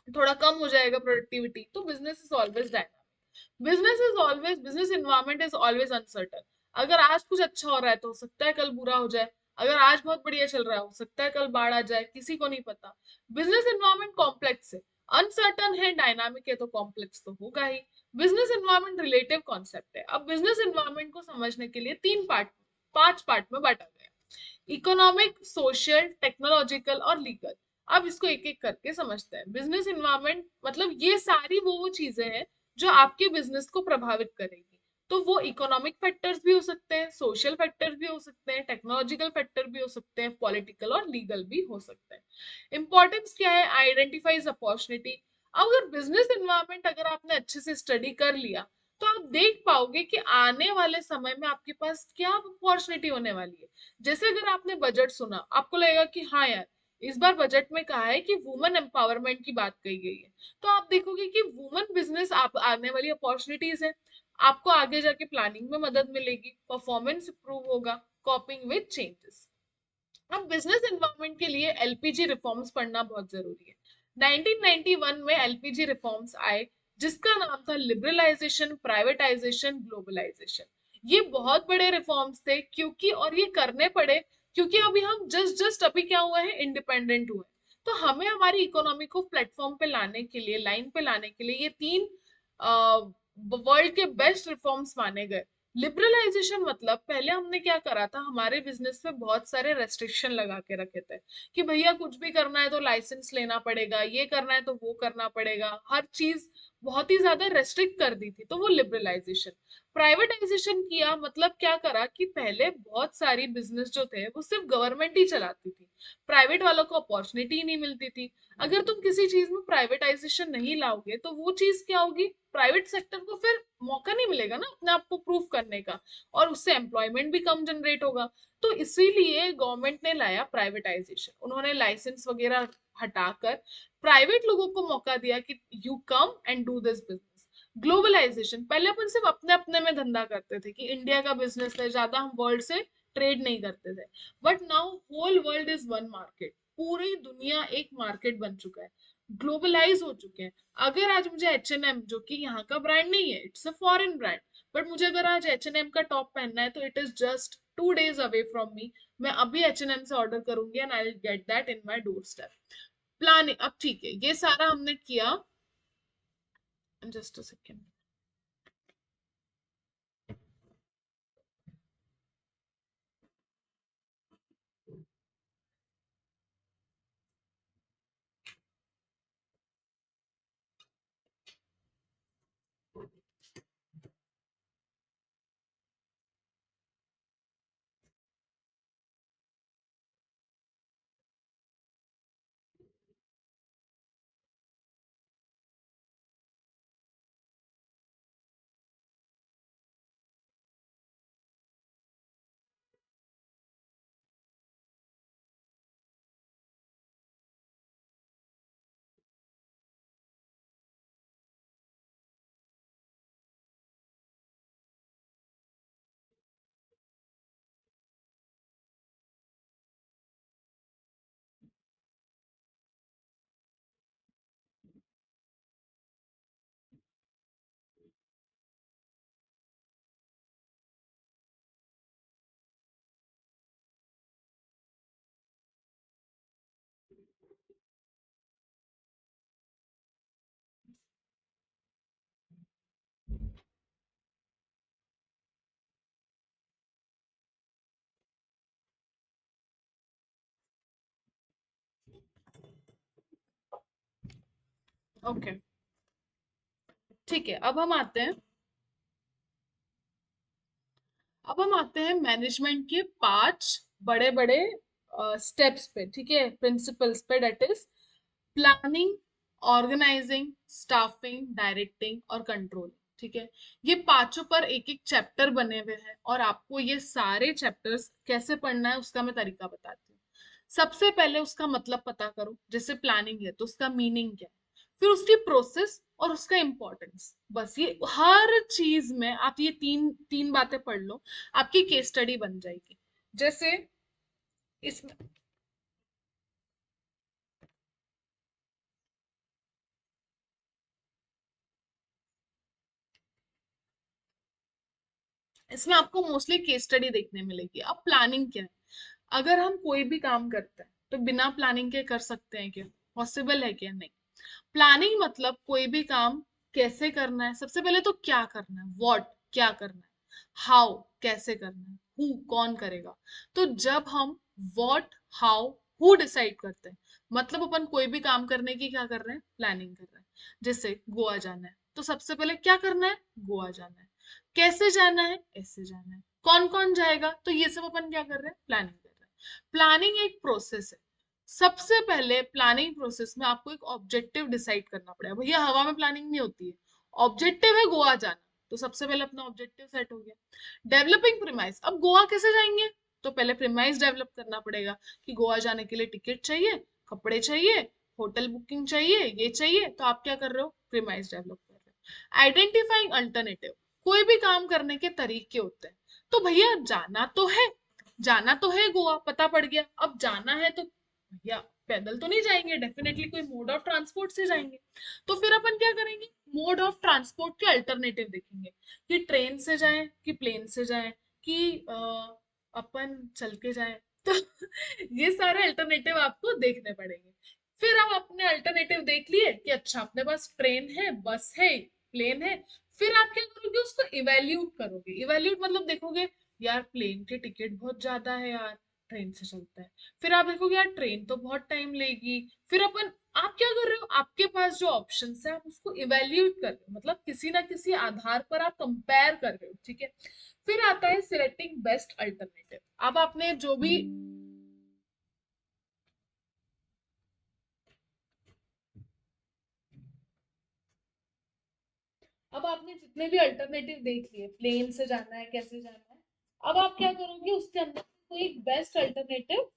थोड़ा कम हो जाएगा प्रोडक्टिविटी, तो business is always dynamic. Business environment is always uncertain. अगर आज कुछ अच्छा हो रहा है तो हो सकता है कल बुरा हो जाए, अगर आज बहुत बढ़िया चल रहा है हो सकता है कल बाढ़ आ जाए, किसी को नहीं पता। बिजनेस एनवायरनमेंट कॉम्प्लेक्स है, अनसर्टन है, डायनामिक है, तो कॉम्प्लेक्स तो होगा ही। बिजनेस एनवायरनमेंट रिलेटिव कॉन्सेप्ट है। अब बिजनेस एनवायरनमेंट को समझने के लिए 5 पार्ट में बांटा गया, इकोनॉमिक, सोशल, टेक्नोलॉजिकल और लीगल। अब इसको एक एक करके समझते हैं। बिजनेस इन्वायरमेंट मतलब ये सारी वो चीजें हैं जो आपके बिजनेस को प्रभावित करेगी। तो वो इकोनॉमिक फैक्टर्स भी हो सकते हैं, सोशल फैक्टर्स भी हो सकते हैं, टेक्नोलॉजिकल फैक्टर भी हो सकते हैं, पॉलिटिकल और लीगल भी हो सकते हैं। इंपॉर्टेंस क्या है, आइडेंटिफाइज अपॉर्चुनिटी। अगर बिजनेस इन्वायरमेंट अगर आपने अच्छे से स्टडी कर लिया तो आप देख पाओगे कि आने वाले समय में आपके पास क्या अपॉर्चुनिटी होने वाली है। जैसे अगर आपने बजट सुना, आपको लगेगा कि हाँ यार, इस बार बजट में कहा है कि वुमेन एम्पावरमेंट की बात कही गई है, तो आप देखोगे कि वुमेन बिजनेस आप आने वाली अपॉर्चुनिटीज है। आपको आगे जाके प्लानिंग में मदद मिलेगी, परफॉर्मेंस इंप्रूव होगा, कॉपिंग विद चेंजेस। अब बिजनेस एनवायरनमेंट के लिए एलपीजी रिफॉर्म्स पढ़ना बहुत जरूरी है। 1991 में एलपीजी रिफॉर्म्स आए, जिसका नाम था लिबरलाइजेशन, प्राइवेटाइजेशन, ग्लोबलाइजेशन। ये बहुत बड़े रिफॉर्म्स थे, क्योंकि और ये करने पड़े क्योंकि अभी हम जस्ट अभी क्या हुए हैं, इंडिपेंडेंट हुए। तो हमें हमारी इकोनॉमी को प्लेटफॉर्म पे लाने के लिए, लाइन पे लाने के लिए ये तीन वर्ल्ड के बेस्ट रिफॉर्म्स माने गए। लिबरलाइजेशन मतलब पहले हमने क्या करा था, हमारे बिजनेस पे बहुत सारे रेस्ट्रिक्शन लगा के रखे थे कि भैया कुछ भी करना है तो लाइसेंस लेना पड़ेगा, ये करना है तो वो करना पड़ेगा, हर चीज बहुत ही ज्यादा रेस्ट्रिक्ट कर दी थी, तो वो लिबरलाइजेशन। प्राइवेटाइजेशन किया मतलब क्या करा कि पहले बहुत सारी बिजनेस जो थे वो सिर्फ गवर्नमेंट ही चलाती थी, प्राइवेट वालों को अपॉर्चुनिटी ही नहीं मिलती थी। अगर तुम किसी चीज में प्राइवेटाइजेशन नहीं लाओगे तो वो चीज क्या होगी, प्राइवेट सेक्टर को फिर मौका नहीं मिलेगा ना अपने आप को प्रूव करने का, और उससे एम्प्लॉयमेंट भी कम जनरेट होगा। तो इसीलिए गवर्नमेंट ने लाया प्राइवेटाइजेशन, उन्होंने लाइसेंस वगैरह हटाकर प्राइवेट लोगों को मौका दिया कि you come and do this business. Globalisation, पहले अपन सिर्फ अपने अपने में धंधा करते थे कि इंडिया का बिजनेस है, ज्यादा हम वर्ल्ड से ट्रेड नहीं करते थे। But now whole world is one market, पूरी दुनिया एक मार्केट बन चुका है, ग्लोबलाइज हो चुके हैं। अगर आज मुझे H&M, जो कि यहाँ का ब्रांड नहीं है, it's a foreign brand, but मुझे अगर आज H&M का टॉप पहनना है तो it is just 2 days away from me. मैं अभी H&M से ऑर्डर करूंगी and I will get that in my door step. Planning, अब ठीक है, ये सारा हमने किया। Just a second. ओके, ठीक है, अब हम आते हैं मैनेजमेंट के 5 बड़े बड़े स्टेप्स पे, ठीक है, प्रिंसिपल्स पे, that is planning, organising, staffing, directing और कंट्रोल। ठीक है, ये पांचों पर एक एक चैप्टर बने हुए हैं, और आपको ये सारे चैप्टर्स कैसे पढ़ना है उसका मैं तरीका बताती हूँ। सबसे पहले उसका मतलब पता करो, जैसे प्लानिंग है तो उसका मीनिंग क्या है, फिर उसकी प्रोसेस और उसका इंपॉर्टेंस। बस ये हर चीज में आप ये तीन तीन बातें पढ़ लो, आपकी केस स्टडी बन जाएगी। जैसे इसमें इसमें आपको मोस्टली केस स्टडी देखने मिलेगी। अब प्लानिंग क्या है, अगर हम कोई भी काम करते हैं तो बिना प्लानिंग के कर सकते हैं क्या, पॉसिबल है क्या, नहीं। प्लानिंग मतलब कोई भी काम कैसे करना है, सबसे पहले तो क्या करना है, व्हाट क्या करना है, हाउ कैसे करना है, हु कौन करेगा। तो जब हम व्हाट, हाउ, हु डिसाइड करते हैं, मतलब अपन कोई भी काम करने की क्या कर रहे हैं, प्लानिंग कर रहे हैं। जैसे गोवा जाना है तो सबसे पहले क्या करना है, गोवा जाना है। कैसे जाना है, ऐसे जाना है। कौन कौन जाएगा, तो ये सब अपन क्या कर रहे हैं, प्लानिंग कर रहे हैं। प्लानिंग एक प्रोसेस है। सबसे पहले प्लानिंग प्रोसेस में आपको एक ऑब्जेक्टिव डिसाइड करना पड़ेगा, भैया हवा में प्लानिंग नहीं होती है। ऑब्जेक्टिव है गोवा जाना, तो सबसे पहले अपना ऑब्जेक्टिव सेट हो गया। डेवलपिंग प्रीमाइस, अब गोवा कैसे जाएंगे, तो पहले प्रीमाइस डेवलप करना पड़ेगा कि गोवा जाने के लिए टिकट चाहिए, कपड़े चाहिए, होटल बुकिंग चाहिए, ये चाहिए, तो आप क्या कर रहे हो, प्रीमाइस डेवलप कर रहे हो। आइडेंटिफाइंग अल्टरनेटिव, कोई भी काम करने के तरीके होते हैं, तो भैया जाना तो है, जाना तो है गोवा, पता पड़ गया, अब जाना है तो भैया पैदल तो नहीं जाएंगे, डेफिनेटली कोई मोड ऑफ ट्रांसपोर्ट से जाएंगे। तो फिर अपन क्या करेंगे, मोड ऑफ ट्रांसपोर्ट के अल्टरनेटिव देखेंगे कि ट्रेन से जाएं कि प्लेन से जाएं कि अपन चल के जाएं। तो ये सारे अल्टरनेटिव आपको देखने पड़ेंगे। फिर आप अपने अल्टरनेटिव देख लिए कि अच्छा अपने पास ट्रेन है, बस है, प्लेन है। फिर आप क्या करोगे, उसको इवेल्यूट करोगे। इवेल्यूट मतलब देखोगे यार प्लेन के टिकट बहुत ज्यादा है यार, ट्रेन से चलता है। फिर आप देखोगे यार ट्रेन तो बहुत टाइम लेगी। फिर अपन, आप क्या कर रहे हो, आपके पास जो ऑप्शन है आप उसको इवेल्यूट कर रहे हो, मतलब किसी ना किसी आधार पर आप कंपेयर कर रहे हो, ठीक है। फिर आता है सिलेक्टिंग बेस्ट अल्टरनेटिव। अब आपने जो भी, अब आपने जितने भी अल्टरनेटिव देख लिए, प्लेन से जाना है, कैसे जाना है, अब आप क्या करोगे, उसके अंदर कोई बेस्ट अल्टरनेटिव,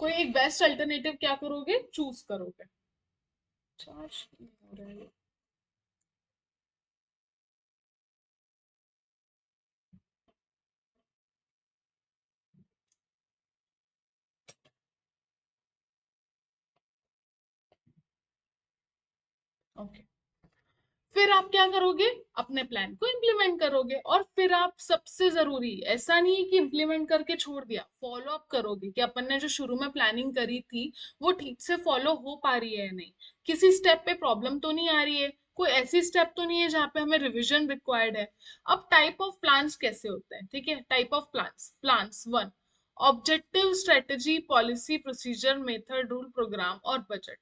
कोई एक बेस्ट अल्टरनेटिव क्या करोगे, चूज करोगे। चार्ज नहीं हो रहा है। ओके, फिर आप क्या करोगे, अपने प्लान को इम्प्लीमेंट करोगे। और फिर आप, सबसे जरूरी, ऐसा नहीं है कि इम्प्लीमेंट करके छोड़ दिया, फॉलो अप करोगे कि अपन ने जो शुरू में प्लानिंग करी थी वो ठीक से फॉलो हो पा रही है या नहीं, किसी स्टेप पे प्रॉब्लम तो नहीं आ रही है, कोई ऐसी स्टेप तो नहीं है जहाँ पे हमें रिविजन रिक्वायर्ड है। अब टाइप ऑफ प्लान्स कैसे होते हैं, ठीक है, type of plans. Plans one, objective, strategy, policy, procedure, method, rule, program और budget.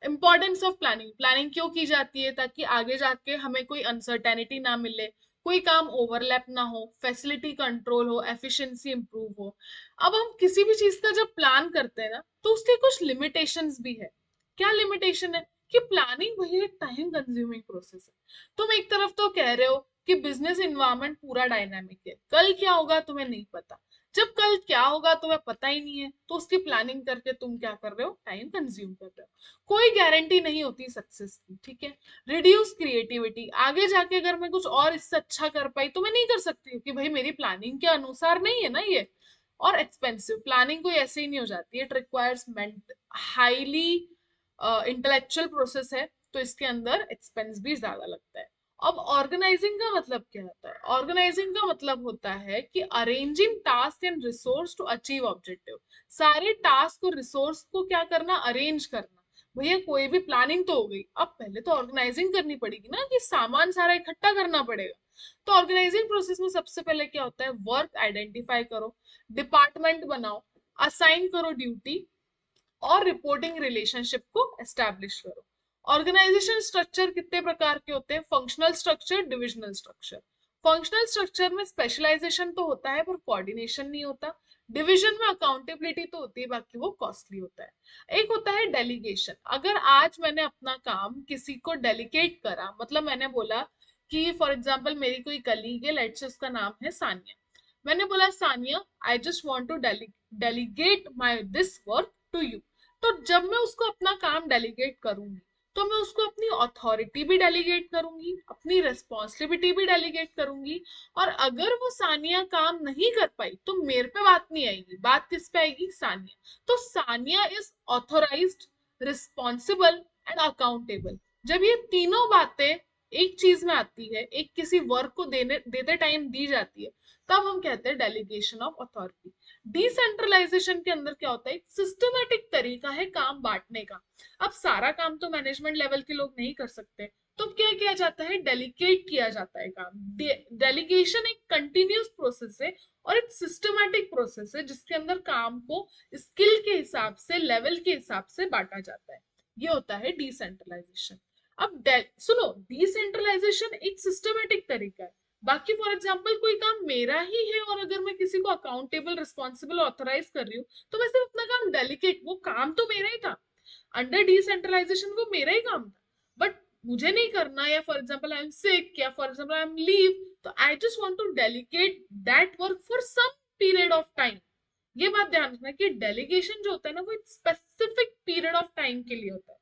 Importance of planning, planning क्यों की जाती है, ताकि आगे जाके हमें कोई अनसर्टेनिटी ना मिले, कोई काम ओवरलैप ना हो, फैसिलिटी कंट्रोल हो, एफिशिएंसी इंप्रूव हो। अब हम किसी भी चीज का जब प्लान करते हैं ना, तो उसके कुछ लिमिटेशंस भी है। क्या लिमिटेशन है, कि प्लानिंग वही एक टाइम कंज्यूमिंग प्रोसेस है। तुम एक तरफ तो कह रहे हो कि बिजनेस इन्वायरमेंट पूरा डायनामिक है, कल क्या होगा तुम्हें नहीं पता। जब कल क्या होगा तुम्हें पता ही नहीं है, तो उसकी प्लानिंग करके तुम क्या कर रहे हो, टाइम कंज्यूम कर रहे हो। कोई गारंटी नहीं होती सक्सेस की, ठीक है। रिड्यूस क्रिएटिविटी, आगे जाके अगर मैं कुछ और इससे अच्छा कर पाई तो मैं नहीं कर सकती हूँ कि भाई मेरी प्लानिंग के अनुसार नहीं है ना ये। और एक्सपेंसिव, प्लानिंग कोई ऐसे ही नहीं हो जाती है, it requires meant highly intellectual process है, तो इसके अंदर एक्सपेंस भी ज्यादा लगता है। अब ऑर्गेनाइजिंग का मतलब क्या होता है, ऑर्गेनाइजिंग का मतलब होता है कि arranging task and resource to achieve objective. सारे टास्क और रिसोर्स को क्या करना, अरेंज करना। भैया कोई भी प्लानिंग तो हो गई, अब पहले तो ऑर्गेनाइजिंग करनी पड़ेगी ना, कि सामान सारा इकट्ठा करना पड़ेगा। तो ऑर्गेनाइजिंग प्रोसेस में सबसे पहले क्या होता है, वर्क आइडेंटिफाई करो, डिपार्टमेंट बनाओ, असाइन करो ड्यूटी, और रिपोर्टिंग रिलेशनशिप को एस्टैब्लिश करो। ऑर्गेनाइजेशन स्ट्रक्चर कितने प्रकार के होते हैं, functional structure, divisional structure. Functional structure में स्पेशलाइजेशन तो होता है पर कोऑर्डिनेशन नहीं होता। डिवीजन में अकाउंटेबिलिटी तो होती है, बाकी वो कॉस्टली होता है। एक होता है डेलीगेशन, अगर आज मैंने अपना काम किसी को डेलीगेट करा, मतलब मैंने बोला कि फॉर एग्जाम्पल मेरी कोई कलीग है, लेट्स से उसका नाम है सानिया, मैंने बोला Sania I just want to delegate my this work to you. तो जब मैं उसको अपना काम डेलीगेट करूंगी, तो मैं उसको अपनी अथॉरिटी भी डेलीगेट करूंगी, अपनी रिस्पॉन्सिबिलिटी भी डेलीगेट करूंगी। और अगर वो सानिया काम नहीं कर पाई तो मेरे पे बात नहीं आएगी, बात किस पे आएगी, सानिया। तो Sania is authorised, responsible and accountable. जब ये तीनों बातें एक चीज में आती है, एक किसी वर्क को देने देते टाइम दी जाती है, तब हम कहते हैं डेलीगेशन ऑफ अथॉरिटी। डिसेंट्रलाइजेशन के अंदर क्या होता है, एक सिस्टमेटिक तरीका है काम बांटने का। अब सारा काम तो मैनेजमेंट लेवल के लोग नहीं कर सकते, तो क्या किया जाता है, डेलीगेट किया जाता है काम। डेलीगेशन एक कंटिन्यूस प्रोसेस है और एक सिस्टमेटिक प्रोसेस है, जिसके अंदर काम को स्किल के हिसाब से, लेवल के हिसाब से बांटा जाता है। ये होता है डिसेंट्रलाइजेशन। अब सुनो, डिसेंट्रलाइजेशन एक सिस्टमेटिक तरीका है। बाकी फॉर एग्जाम्पल कोई काम मेरा ही है और अगर मैं किसी को अकाउंटेबल, रिस्पॉन्सिबल, ऑथराइज कर रही हूँ, तो मैं सिर्फ अपना काम डेलीगेट, वो काम तो मेरा ही था, अंडर डिसेंट्रलाइजेशन वो मेरा ही काम था, बट मुझे नहीं करना, या for example I am sick, या for example I am leave, तो I just want to delegate that work for some period of time. ये बात ध्यान रखना कि डेलीगेशन जो होता है ना वो एक स्पेसिफिक पीरियड ऑफ टाइम के लिए होता है।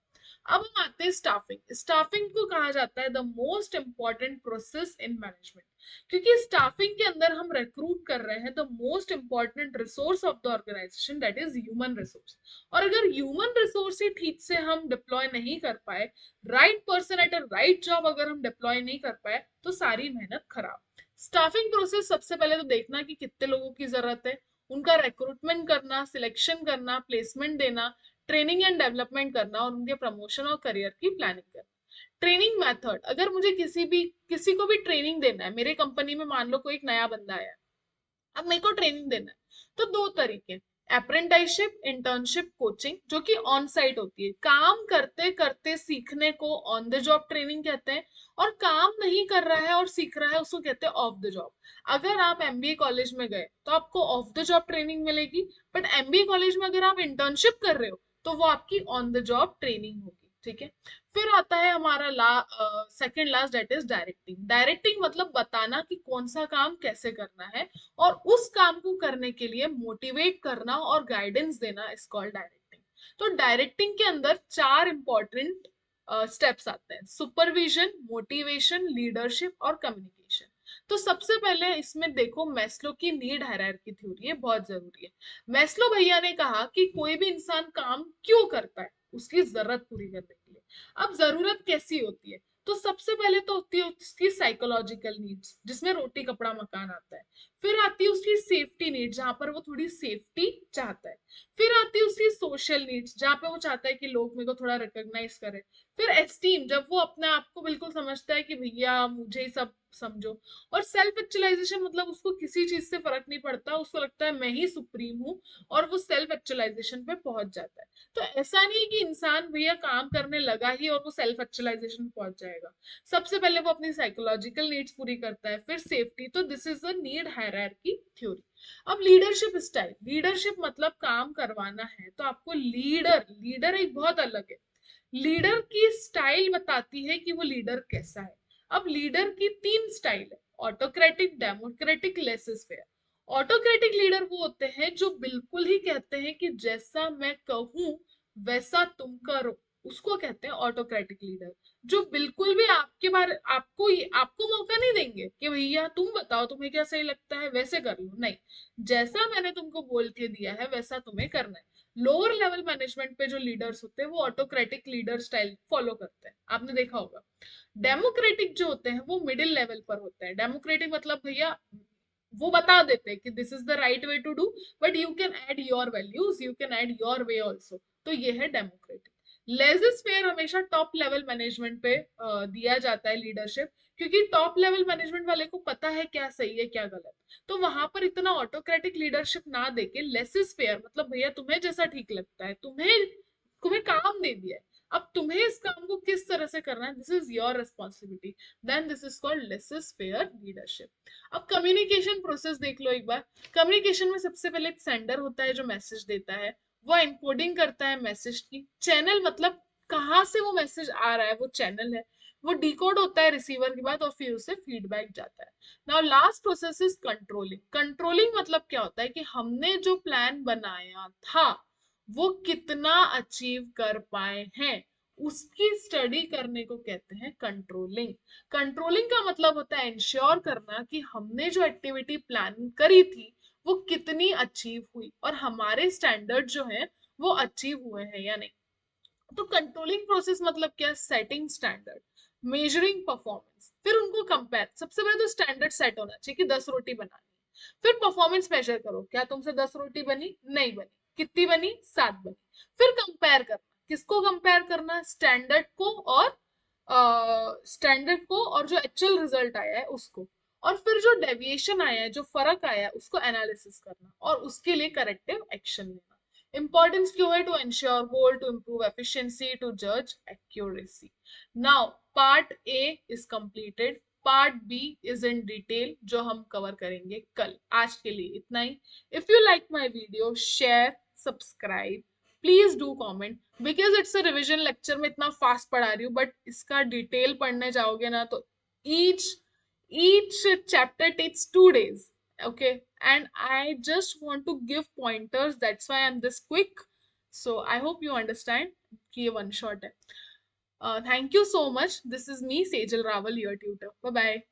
अब हम आते हैं स्टाफिंग। स्टाफिंग को कहा जाता है the most important process in management, क्योंकि स्टाफिंग के अंदर हम रिक्रूट कर रहे हैं the most important resource of the organisation, that is human resource. और अगर ह्यूमन रिसोर्स ही ठीक से हम डिप्लॉय नहीं कर पाए, right person at a right job अगर हम डिप्लॉय नहीं कर पाए, तो सारी मेहनत खराब। स्टाफिंग प्रोसेस सबसे पहले तो देखना कि कितने लोगों की जरूरत है, उनका रिक्रूटमेंट करना, सिलेक्शन करना, प्लेसमेंट देना, ट्रेनिंग एंड डेवलपमेंट करना और उनके प्रमोशन और करियर की प्लानिंग करना। ट्रेनिंग मेथड, अगर मुझे किसी को भी ट्रेनिंग देना है, मेरे कंपनी में मान लो कोई एक नया बंदा आया है, अब मेरे को ट्रेनिंग देना है, तो दो तरीके, अप्रेंटिसशिप, इंटर्नशिप, कोचिंग, जो कि ऑन साइट होती है, काम करते करते सीखने को ऑन द जॉब ट्रेनिंग कहते हैं, और काम नहीं कर रहा है और सीख रहा है उसको कहते हैं ऑफ द जॉब। अगर आप एमबीए कॉलेज में गए तो आपको ऑफ द जॉब ट्रेनिंग मिलेगी, बट एमबीए कॉलेज में अगर आप इंटर्नशिप कर रहे हो तो वो आपकी ऑन द जॉब ट्रेनिंग होगी, ठीक है। फिर आता है हमारा second last, that is directing. Directing मतलब बताना कि कौन सा काम कैसे करना है, और उस काम को करने के लिए मोटिवेट करना और गाइडेंस देना इज कॉल्ड डायरेक्टिंग। तो डायरेक्टिंग के अंदर चार इंपॉर्टेंट स्टेप्स आते हैं, सुपरविजन, मोटिवेशन, लीडरशिप और कम्युनिकेशन। तो सबसे पहले इसमें देखो, मैस्लो की नीड हायरार्की थ्योरी है, बहुत जरूरी है। मैस्लो भैया ने कहा कि कोई भी इंसान काम क्यों करता है, उसकी जरूरत पूरी करने के लिए। अब जरूरत कैसी होती है, तो सबसे पहले तो होती है उसकी साइकोलॉजिकल नीड्स, जिसमें रोटी कपड़ा मकान आता है। फिर आती है उसकी सेफ्टी नीड, जहां पर वो थोड़ी सेफ्टी चाहता है। फिर आती है उसकी सोशल नीड्स, जहां पे वो चाहता है कि लोग मेरे को थोड़ा रिकॉग्नाइज करें। फिर एस्टीम, जब वो अपने आप को बिल्कुल समझता है कि भैया मुझे ही सब समझो। और सेल्फ एक्चुअलाइजेशन, मतलब उसको किसी चीज से फर्क नहीं पड़ता, उसको लगता है मैं ही सुप्रीम हूँ, और वो सेल्फ एक्चुअलाइजेशन पे पहुंच जाता है। तो ऐसा नहीं है कि इंसान भैया काम करने लगा ही और वो सेल्फ एक्चुअलाइजेशन पहुंच जाएगा। सबसे पहले वो अपनी साइकोलॉजिकल नीड्स पूरी करता है, फिर सेफ्टी। तो this is a need hierarchy theory. अब लीडरशिप स्टाइल, लीडरशिप मतलब काम करवाना है तो आपको लीडर, लीडर एक बहुत अलग है। लीडर की स्टाइल बताती है कि वो लीडर कैसा है। अब लीडर की तीन स्टाइल है, autocratic, democratic, laces fair. Autocratic leader वो होते हैं जो बिल्कुल ही कहते हैं कि जैसा मैं कहूं वैसा तुम करो, उसको कहते हैं ऑटोक्रेटिक लीडर। जो बिल्कुल भी आपके बारे आपको मौका नहीं देंगे कि भैया तुम बताओ तुम्हें क्या सही लगता है वैसे कर लो, नहीं, जैसा मैंने तुमको बोल के दिया है वैसा तुम्हें करना है। लोअर लेवल मैनेजमेंट पे जो लीडर्स होते हैं वो ऑटोक्रेटिक लीडर स्टाइल फॉलो करते हैं, आपने देखा होगा। डेमोक्रेटिक जो होते हैं वो मिडिल लेवल पर होते हैं। डेमोक्रेटिक मतलब भैया वो बता देते हैं कि this is the right way to do, but you can add your values, you can add your way also. तो ये है डेमोक्रेटिक। लेजिस फेयर हमेशा टॉप लेवल मैनेजमेंट पे दिया जाता है लीडरशिप, क्योंकि टॉप लेवल मैनेजमेंट वाले को पता है क्या सही है क्या गलत। तो वहां पर इतना ऑटोक्रेटिक लीडरशिप ना देके लेसिस फेयर, मतलब भैया तुम्हें जैसा ठीक लगता है, तुम्हें तुम्हें काम दे दिया है, अब तुम्हें इस काम को किस तरह से करना है, this is your responsibility, then this is called laissez faire leadership. अब कम्युनिकेशन प्रोसेस देख लो एक बार। कम्युनिकेशन में सबसे पहले एक सेंडर होता है जो मैसेज देता है, वो एनकोडिंग करता है मैसेज की। चैनल मतलब कहाँ से वो मैसेज आ रहा है, वो चैनल है। वो डिकोड होता है रिसीवर के बाद और फिर उसे फीडबैक जाता है। Now last process is controlling. Controlling मतलब क्या होता है कि हमने जो प्लान बनाया था वो कितना अचीव कर पाए हैं, उसकी स्टडी करने को कहते हैं कंट्रोलिंग। कंट्रोलिंग का मतलब होता है इंश्योर करना कि हमने जो एक्टिविटी प्लान करी थी वो कितनी अचीव हुई और हमारे स्टैंडर्ड जो है वो अचीव हुए हैं या नहीं। तो कंट्रोलिंग प्रोसेस मतलब क्या, सेटिंग स्टैंडर्ड, मेजरिंग परफॉर्मेंस, फिर उनको कंपेयर। सबसे पहले तो स्टैंडर्ड सेट होना चाहिए कि 10 रोटी बनानी है, फिर परफॉर्मेंस मेजर करो, क्या तुमसे 10 रोटी बनी, नहीं बनी, कितनी बनी, 7 बनी। फिर कंपेयर करना, किसको कंपेयर करना, स्टैंडर्ड को और जो एक्चुअल रिजल्ट आया है उसको। और फिर जो डेविएशन आया है, जो फर्क आया है, उसको एनालिसिस करना और उसके लिए करेक्टिव एक्शन लेना। Importance क्यों है, to ensure goal, to improve efficiency, to judge accuracy. Now part A is completed, part B is in detail जो हम कवर करेंगे कल। आज के लिए इतना ही। If you like my video, share, subscribe, please do comment, because it's a revision lecture में इतना फास्ट पढ़ा रही हूँ, बट इसका डिटेल पढ़ने जाओगे ना तो each each chapter takes 2 days, okay। and I just want to give pointers. That's why I'm this quick. So I hope you understand कि ये one shot है. Thank you so much. This is me, Sejal Rawal, your tutor. Bye bye.